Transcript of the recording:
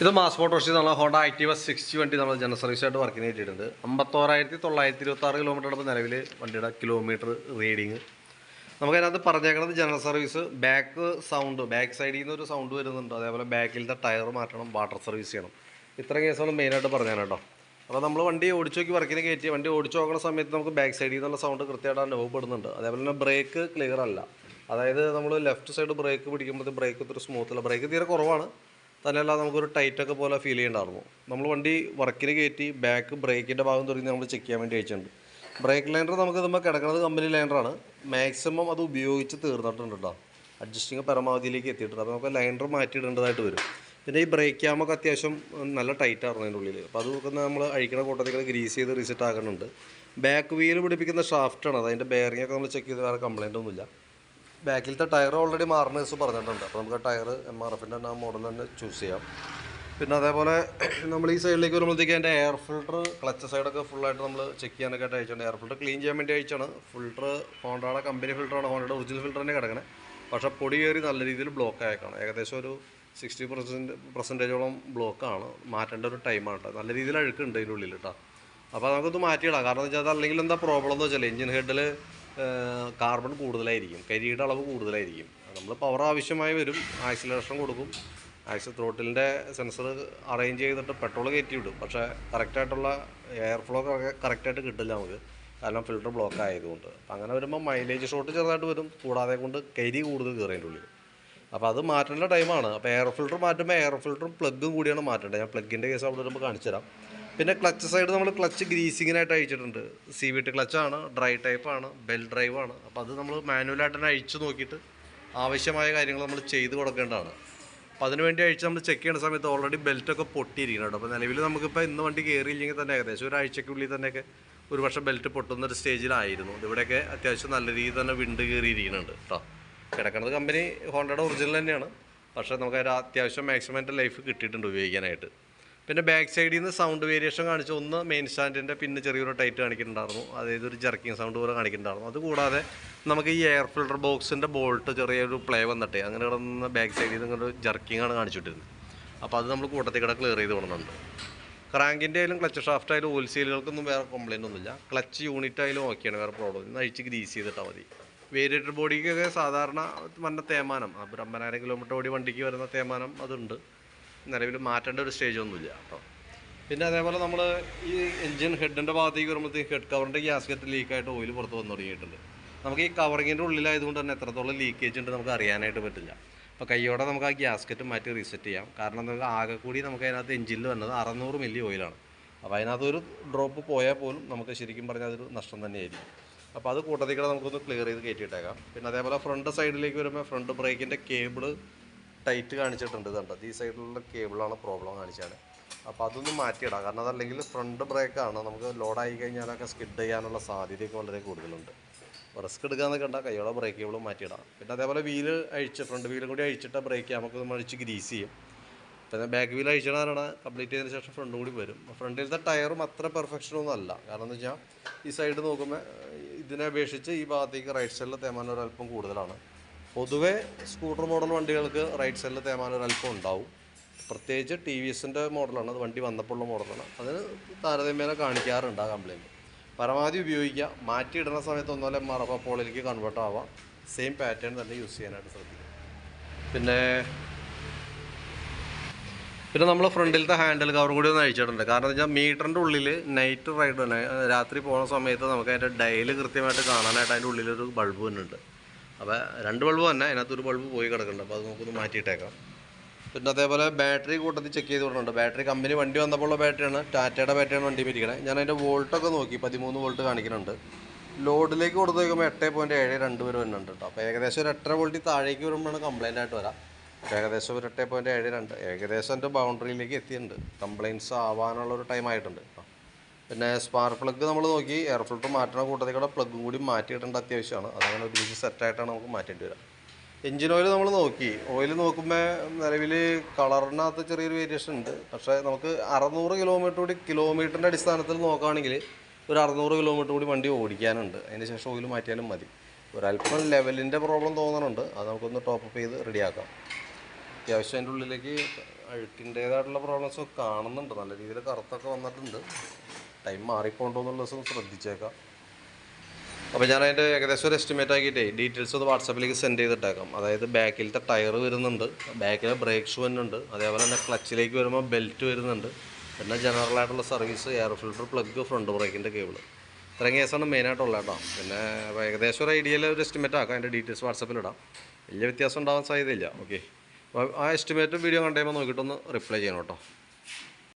ഇത് മാസ് മോട്ടോഴ്സിൽ നിന്നുള്ള Honda Activa 60 വണ്ടി നമ്മൾ ജനറൽ സർവീസായിട്ട് വർക്കിന് കിട്ടിയിട്ടുണ്ട്. 51,926 കിലോമീറ്റർ നിലവിൽ വണ്ടിയുടെ കിലോമീറ്റർ റീഡിങ്. നമുക്കതിനകത്ത് പറഞ്ഞേക്കുന്നത് ജനറൽ സർവീസ്, ബാക്ക് സൈഡിൽ നിന്ന് ഒരു സൗണ്ട് വരുന്നുണ്ട്, അതേപോലെ ബാക്കിലത്തെ ടയർ മാറ്റണം, വാട്ടർ സർവീസ് ചെയ്യണം. ഇത്രയും കേസാണ് മെയിനായിട്ട് പറഞ്ഞാൽ കേട്ടോ. അപ്പോൾ നമ്മൾ വണ്ടി ഓടിച്ചു നോക്കി വർക്കിന് കയറ്റി വണ്ടി ഓടിച്ചു നോക്കുന്ന സമയത്ത് നമുക്ക് ബാക്ക് സൈഡിൽ നിന്നുള്ള സൗണ്ട് കൃത്യമായിട്ട് അനുഭവപ്പെടുന്നുണ്ട്. അതേപോലെ തന്നെ ബ്രേക്ക് ക്ലിയർ അല്ല. അതായത് നമ്മൾ ലെഫ്റ്റ് സൈഡ് ബ്രേക്ക് പിടിക്കുമ്പോൾ ബ്രേക്ക് ഇത്ര സ്മൂത്തല്ല, ബ്രേക്ക് തീരെ കുറവാണ്. തന്നെയല്ല നമുക്കൊരു ടൈറ്റൊക്കെ പോലെ ഫീൽ ചെയ്യണ്ടായിരുന്നു. നമ്മൾ വണ്ടി വർക്കിന് കയറ്റി ബാക്ക് ബ്രേക്കിൻ്റെ ഭാഗം തുടങ്ങി നമ്മൾ ചെക്ക് ചെയ്യാൻ വേണ്ടി അയച്ചിട്ടുണ്ട്. ബ്രേക്ക് ലൈനർ നമുക്ക് നമ്മൾ കിടക്കുന്നത് കമ്പനി ലൈനറാണ്. മാക്സിമം അത് ഉപയോഗിച്ച് തീർന്നിട്ടുണ്ട് കേട്ടോ. അഡ്ജസ്റ്റിങ് പരമാവധിയിലേക്ക് എത്തിയിട്ടുണ്ട്. അപ്പോൾ നമുക്ക് ലൈനർ മാറ്റിയിടേണ്ടതായിട്ട് വരും. പിന്നെ ഈ ബ്രേക്ക് ക്യാമൊക്കെ അത്യാവശ്യം നല്ല ടൈറ്റ് ആയിരുന്നു അതിൻ്റെ ഉള്ളിൽ. അപ്പോൾ അതൊക്കെ നമ്മൾ അഴിക്കണ കൂട്ടത്തിൽ ഗ്രീസ് ചെയ്ത് റീസെറ്റ് ആക്കുന്നുണ്ട്. ബാക്ക് വീല് പിടിപ്പിക്കുന്ന ഷാഫ്റ്റാണ് അത്. അതിൻ്റെ ബെയറിങ്ങൊക്കെ നമ്മൾ ചെക്ക് ചെയ്ത് വേറെ കംപ്ലയിൻ്റ് ഒന്നുമില്ല. ബാക്കിലത്തെ ടയർ ഓൾറെഡി മാറുന്ന ദിവസം പറഞ്ഞിട്ടുണ്ട്. അപ്പോൾ നമുക്ക് ആ ടയർ MRFൻ്റെ തന്നെ ആ മോഡൽ തന്നെ ചൂസ് ചെയ്യാം. പിന്നെ അതേപോലെ നമ്മൾ ഈ സൈഡിലേക്ക് വരുമ്പോഴത്തേക്ക് അതിൻ്റെ എയർ ഫിൽട്ടർ, ക്ലച്ച് സൈഡൊക്കെ ഫുള്ളായിട്ട് നമ്മൾ ചെക്ക് ചെയ്യാനൊക്കെ ആയിട്ട് അയച്ചിട്ടുണ്ട്. എയർ ഫിൽട്ടർ ക്ലീൻ ചെയ്യാൻ വേണ്ടി അയച്ചാണ്. ഫിൽട്ടർ ഹോണ്ടയുടെ കമ്പനി ഫിൽട്ടറാണ്, ഹോണ്ടയുടെ ഒറിജിനൽ ഫിൽട്ടർ തന്നെ കിടക്കണേ. പക്ഷേ പൊടി കയറി നല്ല രീതിയിൽ ബ്ലോക്ക് ആയേക്കാണ്. ഏകദേശം ഒരു 60% ബ്ലോക്കാണ്. മാറ്റേണ്ട ഒരു ടൈമാണ് കേട്ടോ. നല്ല രീതിയിൽ അഴുക്കുണ്ട് അതിൻ്റെ ഉള്ളിൽ കേട്ടോ. അപ്പോൾ നമുക്കൊന്ന് മാറ്റിയിടാം. കാരണം എന്ന് വെച്ചാൽ അല്ലെങ്കിൽ എന്താ പ്രോബ്ലം എന്ന് വെച്ചാൽ എഞ്ചിൻ ഹെഡിൽ കാർബൺ കൂടുതലായിരിക്കും, കരിയുടെ അളവ് കൂടുതലായിരിക്കും. നമ്മൾ പവർ ആവശ്യമായി വരും, ആക്സിലറേഷൻ കൊടുക്കും, ത്രോട്ടിലിൻ്റെ സെൻസർ അറേഞ്ച് ചെയ്തിട്ട് പെട്രോൾ കയറ്റി വിടും. പക്ഷേ കറക്റ്റായിട്ടുള്ള എയർ ഫ്ലോ കറക്റ്റായിട്ട് കിട്ടില്ല നമുക്ക്, കാരണം ഫിൽട്ടർ ബ്ലോക്ക് ആയതുകൊണ്ട്. അപ്പം അങ്ങനെ വരുമ്പോൾ മൈലേജ് ഷോട്ട് ചെറുതായിട്ട് വരും, കൂടാതെ കൊണ്ട് കരി കൂടുതൽ കയറിയതിൻ്റെ ഉള്ളിൽ. അപ്പോൾ അത് മാറ്റേണ്ട ടൈമാണ്. അപ്പോൾ എയർ ഫിൽട്ടർ മാറ്റുമ്പോൾ എയർ ഫിൽട്ടറും പ്ലഗും കൂടിയാണ് മാറ്റേണ്ടത്. ഞാൻ പ്ലഗിൻ്റെ കേസ് അവിടെ വരുമ്പോൾ കാണിച്ചു തരാം. പിന്നെ ക്ലച്ച് സൈഡ് നമ്മൾ ക്ലച്ച് ഗ്രീസിങ്ങിനായിട്ട് അയച്ചിട്ടുണ്ട്. CVT ക്ലച്ചാണ്, ഡ്രൈ ടൈപ്പാണ്, ബെൽ ഡ്രൈവാണ്. അപ്പോൾ അത് നമ്മൾ മാനുവലായിട്ട് തന്നെ അഴിച്ചു നോക്കിയിട്ട് ആവശ്യമായ കാര്യങ്ങൾ നമ്മൾ ചെയ്ത് കൊടുക്കേണ്ടതാണ്. അപ്പോൾ അതിനുവേണ്ടി അഴിച്ച് നമ്മൾ ചെക്ക് ചെയ്യുന്ന സമയത്ത് ഓൾറെഡി ബെൽറ്റൊക്കെ പൊട്ടിയിരിക്കണം കേട്ടോ. അപ്പോൾ നിലവിൽ നമുക്കിപ്പോൾ ഇന്ന് വണ്ടി കയറിയില്ലെങ്കിൽ തന്നെ ഏകദേശം ഒരാഴ്ചയ്ക്കുള്ളിൽ തന്നെയൊക്കെ ഒരു പക്ഷേ ബെൽറ്റ് പൊട്ടുന്നൊരു സ്റ്റേജിലായിരുന്നു. ഇവിടെയൊക്കെ അത്യാവശ്യം നല്ല രീതിയിൽ തന്നെ വിണ്ട് കയറിയിരിക്കുന്നുണ്ട് കേട്ടോ. കിടക്കുന്നത് കമ്പനി ഹോണ്ടയുടെ ഒറിജിനൽ തന്നെയാണ്. പക്ഷേ നമുക്ക് അതിൻ്റെ അത്യാവശ്യം മാക്സിമം എൻ്റെ ലൈഫ് കിട്ടിയിട്ടുണ്ട് ഉപയോഗിക്കാനായിട്ട്. പിന്നെ ബാക്ക് സൈഡിൽ നിന്ന് സൗണ്ട് വേരിയേഷൻ കാണിച്ചു. ഒന്ന് മെയിൻ സ്റ്റാൻഡിൻ്റെ പിന്നെ ചെറിയൊരു ടൈറ്റ് കാണിക്കുന്നുണ്ടായിരുന്നു, അതായത് ഒരു ജർക്കിങ് സൗണ്ട് പോലെ കാണിക്കുന്നുണ്ടായിരുന്നു. അതുകൂടാതെ നമുക്ക് ഈ എയർ ഫിൽട്ടർ ബോക്സിൻ്റെ ബോൾട്ട് ചെറിയൊരു പ്ലേ വന്നിട്ടേ അങ്ങനെ കിടന്ന് ബാക്ക് സൈഡിൽ നിന്ന് ഇങ്ങോട്ട് ജർക്കിങ്ങാണ് കാണിച്ചിട്ടിരുന്നത്. അപ്പോൾ അത് നമ്മൾ കൂട്ടത്തിൽ കൂടെ ക്ലിയർ ചെയ്ത് കൊടുക്കുന്നുണ്ട്. ക്രാങ്കിൻ്റെ ആയാലും ക്ലച്ച് ഷാഫ്റ്റ് ആയാലും ഓയിൽ സീലുകൾക്കൊന്നും വേറെ കംപ്ലയിൻ്റ് ഒന്നുമില്ല. ക്ലച്ച് യൂണിറ്റ് ആയാലും ഓക്കെയാണ്, വേറെ പ്രോബ്ലം ഇന്ന് അഴിച്ച് ഗ്രീസ് ചെയ്തിട്ടാൽ മതി. വേരിയേറ്റർ ബോഡിക്കൊക്കെ സാധാരണ വന്ന തേമാനം, അപ്പോൾ 50,000 കിലോമീറ്റർ ഓടി വണ്ടിക്ക് വരുന്ന തേമാനം അതുണ്ട്. നിലവിൽ മാറ്റേണ്ട ഒരു സ്റ്റേജൊന്നുമില്ല കേട്ടോ. പിന്നെ അതേപോലെ നമ്മൾ ഈ എൻജിൻ ഹെഡിൻ്റെ ഭാഗത്തേക്ക് വരുമ്പോഴത്തേക്ക് ഹെഡ് കവറിൻ്റെ ഗ്യാസ്കറ്റ് ലീക്കായിട്ട് ഓയിൽ പുറത്ത് വന്നു തുടങ്ങിയിട്ടുണ്ട്. നമുക്ക് ഈ കവറിങ്ങിൻ്റെ ഉള്ളിലായതുകൊണ്ട് തന്നെ എത്രത്തോളം ലീക്കേജ് ഉണ്ട് നമുക്ക് അറിയാനായിട്ട് പറ്റില്ല. അപ്പോൾ കൈയോടെ നമുക്ക് ആ ഗ്യാസ്കറ്റ് മാറ്റി റീസെറ്റ് ചെയ്യാം. കാരണം നമുക്ക് ആകെ കൂടി നമുക്ക് അതിനകത്ത് എൻജിനിൽ വന്നത് 600 മില്ലി ഓയിലാണ്. അപ്പോൾ അതിനകത്തൊരു ഡ്രോപ്പ് പോയാൽ പോലും നമുക്ക് ശരിക്കും പറഞ്ഞാൽ അതൊരു നഷ്ടം തന്നെയായിരിക്കും. അപ്പോൾ അത് കൂട്ടത്തിൽ കൂടെ നമുക്കൊന്ന് ക്ലിയർ ചെയ്ത് കയറ്റിയിട്ടേക്കാം. പിന്നെ അതേപോലെ ഫ്രണ്ട് സൈഡിലേക്ക് വരുമ്പോൾ ഫ്രണ്ട് ബ്രേക്കിൻ്റെ കേബിള് ടൈറ്റ് കാണിച്ചിട്ടുണ്ട്. ഇതുണ്ട്, ഈ സൈഡിലുള്ള കേബിളാണ് പ്രോബ്ലം കാണിച്ചാണ്. അപ്പോൾ അതൊന്ന് മാറ്റിയിടാം. കാരണം അതല്ലെങ്കിൽ ഫ്രണ്ട് ബ്രേക്കാണ്, നമുക്ക് ലോഡായി കഴിഞ്ഞാലൊക്കെ സ്കിഡ് ചെയ്യാനുള്ള സാധ്യതയൊക്കെ വളരെ കൂടുതലുണ്ട്. റിസ്ക് എടുക്കാമെന്ന് കണ്ടാൽ കൈയോടെ ബ്രേക്ക് കേബിളും മാറ്റിയിടാം. പിന്നെ അതേപോലെ വീല് അഴിച്ച് ഫ്രണ്ട് വീലും കൂടി അഴിച്ചിട്ട് ബ്രേക്ക് നമുക്ക് നമ്മൾ അഴിച്ച് ഗ്രീസ് ചെയ്യും. പിന്നെ ബാക്ക് വീൽ അഴിച്ചിടാനാണ് കംപ്ലീറ്റ് ചെയ്തതിന് ശേഷം ഫ്രണ്ടും കൂടി വരും. ഫ്രണ്ടിലത്തെ ടയറും അത്ര പെർഫെക്ഷനൊന്നും അല്ല. കാരണം എന്ന് വെച്ചാൽ ഈ സൈഡ് നോക്കുമ്പോൾ ഇതിനെ അപേക്ഷിച്ച് ഈ ഭാഗത്തേക്ക് റൈറ്റ് സൈഡിൽ തേമാനം ഒരല്പം കൂടുതലാണ്. പൊതുവേ സ്കൂട്ടർ മോഡൽ വണ്ടികൾക്ക് റൈറ്റ് സൈഡിൽ തേമാനം ഒരല്പം ഉണ്ടാവും. പ്രത്യേകിച്ച് TVSൻ്റെ മോഡലാണ്, അത് വണ്ടി വന്നപ്പോൾ ഉള്ള മോഡലാണ്. അതിന് താരതമ്യേന കാണിക്കാറുണ്ട് ആ കംപ്ലയിൻറ്റ്. പരമാവധി ഉപയോഗിക്കുക. മാറ്റിയിടുന്ന സമയത്ത് ഒന്നുമല്ല മറപ്പപ്പോളിലേക്ക് കൺവേർട്ട് ആവാം. സെയിം പാറ്റേൺ തന്നെ യൂസ് ചെയ്യാനായിട്ട് ശ്രദ്ധിക്കുക. പിന്നെ നമ്മൾ ഫ്രണ്ടിലത്തെ ഹാൻഡിൽ കവർ കൂടി ഒന്ന് അഴിച്ചിട്ടുണ്ട്. കാരണം എന്ന് വെച്ചാൽ മീറ്ററിൻ്റെ ഉള്ളിൽ നൈറ്റ് റൈഡ് തന്നെ രാത്രി പോകുന്ന സമയത്ത് നമുക്ക് അതിൻ്റെ ഡയൽ കൃത്യമായിട്ട് കാണാനായിട്ട് അതിൻ്റെ ഉള്ളിലൊരു ബൾബ് തന്നെ ഉണ്ട്. അപ്പോൾ 2 ബൾബ് തന്നെ, അതിനകത്തൊരു ബൾബ് പോയി കിടക്കുന്നുണ്ട്. അപ്പോൾ അത് നമുക്കൊന്ന് മാറ്റിയിട്ടേക്കാം. പിന്നെ അതേപോലെ ബാറ്ററി കൂട്ടത്തിൽ ചെക്ക് ചെയ്ത് കൊടുക്കുന്നുണ്ട്. ബാറ്ററി കമ്പനി വണ്ടി വന്നപ്പോൾ ഉള്ള ബാറ്ററിയാണ്, ടാറ്റയുടെ ബാറ്ററിയാണ് വണ്ടി ഇരിക്കണേ. ഞാൻ അതിൻ്റെ വോൾട്ടൊക്കെ നോക്കി, 13 വോൾട്ട് കാണിക്കുന്നുണ്ട്. ലോഡിലേക്ക് കൊടുത്ത് നോക്കുമ്പോൾ 8.72 വരെ വരുന്നുണ്ട് കേട്ടോ. അപ്പോൾ ഏകദേശം ഒരു 8.5 വോൾട്ടിൽ താഴേക്ക് വരുമ്പോഴാണ് കംപ്ലയിൻ്റ് ആയിട്ട് വരാം. ഏകദേശം ഒരു 8.72 ഏകദേശം എൻ്റെ ബൗണ്ടറിയിലേക്ക് എത്തിയിട്ടുണ്ട്. കംപ്ലയിൻറ്റ്സ് ആവാനുള്ളൊരു ടൈം ആയിട്ടുണ്ട് കേട്ടോ. പിന്നെ സ്പാർക്ക് പ്ലഗ് നമ്മൾ നോക്കി, എയർ ഫിൽട്ടർ മാറ്റണ കൂട്ടത്തിൽ കൂടെ പ്ലഗും കൂടി മാറ്റിയിടേണ്ട അത്യാവശ്യമാണ്. അതങ്ങനെ ഒരുമിച്ച് സെറ്റായിട്ടാണ് നമുക്ക് മാറ്റേണ്ടി വരിക. എഞ്ചിൻ ഓയിൽ നമ്മൾ നോക്കി, ഓയിൽ നോക്കുമ്പോൾ നിലവിൽ കളറിനകത്ത് ചെറിയൊരു വേരിയേഷൻ ഉണ്ട്. പക്ഷേ നമുക്ക് 600 കിലോമീറ്റർ കൂടി കിലോമീറ്ററിൻ്റെ അടിസ്ഥാനത്തിൽ നോക്കുകയാണെങ്കിൽ ഒരു 600 കിലോമീറ്റർ കൂടി വണ്ടി ഓടിക്കാനുണ്ട്. അതിന് ശേഷം ഓയിൽ മാറ്റിയാലും മതി. ഒരല്പം ലെവലിൻ്റെ പ്രോബ്ലം തോന്നുന്നുണ്ട്, അത് നമുക്കൊന്ന് ടോപ്പ് അപ്പ് ചെയ്ത് റെഡിയാക്കാം. അത്യാവശ്യം അതിൻ്റെ ഉള്ളിലേക്ക് അഴുക്കിൻ്റേതായിട്ടുള്ള പ്രോബ്ലംസൊക്കെ കാണുന്നുണ്ട്. നല്ല രീതിയിൽ കറുത്തൊക്കെ വന്നിട്ടുണ്ട്. ടൈം മാറിപ്പോണ്ടോ എന്നുള്ള ദിവസം ശ്രദ്ധിച്ചേക്കാം. അപ്പോൾ ഞാൻ അതിൻ്റെ ഏകദേശം ഒരു എസ്റ്റിമേറ്റ് ആക്കിയിട്ടേ ഡീറ്റെയിൽസ് ഒന്ന് വാട്സാപ്പിലേക്ക് സെൻഡ് ചെയ്തിട്ടേക്കാം. അതായത് ബാക്കിലത്തെ ടയർ വരുന്നുണ്ട്, ബാക്കിലെ ബ്രേക്ക് ഷൂ വരുന്നുണ്ട്, അതേപോലെ തന്നെ ക്ലച്ചിലേക്ക് വരുമ്പോൾ ബെൽറ്റ് വരുന്നുണ്ട്, പിന്നെ ജനറലായിട്ടുള്ള service, air filter, plug, front ബ്രേക്കിൻ്റെ കേബിൾ, ഇത്രയും കേസാണ് മെയിനായിട്ടുള്ളത് കേട്ടോ. പിന്നെ ഏകദേശം ഒരു ഐഡിയയിൽ ഒരു എസ്റ്റിമേറ്റ് ആക്കാം. അതിൻ്റെ ഡീറ്റെയിൽസ് വാട്സാപ്പിലിടാം. വലിയ വ്യത്യാസം ഉണ്ടാകാൻ സാധ്യതയില്ല. ഓക്കെ, അപ്പോൾ ആ എസ്റ്റിമേറ്റും വീഡിയോ കണ്ടു കഴിയുമ്പോൾ നോക്കിയിട്ടൊന്ന് റിപ്ലൈ ചെയ്യണം കേട്ടോ.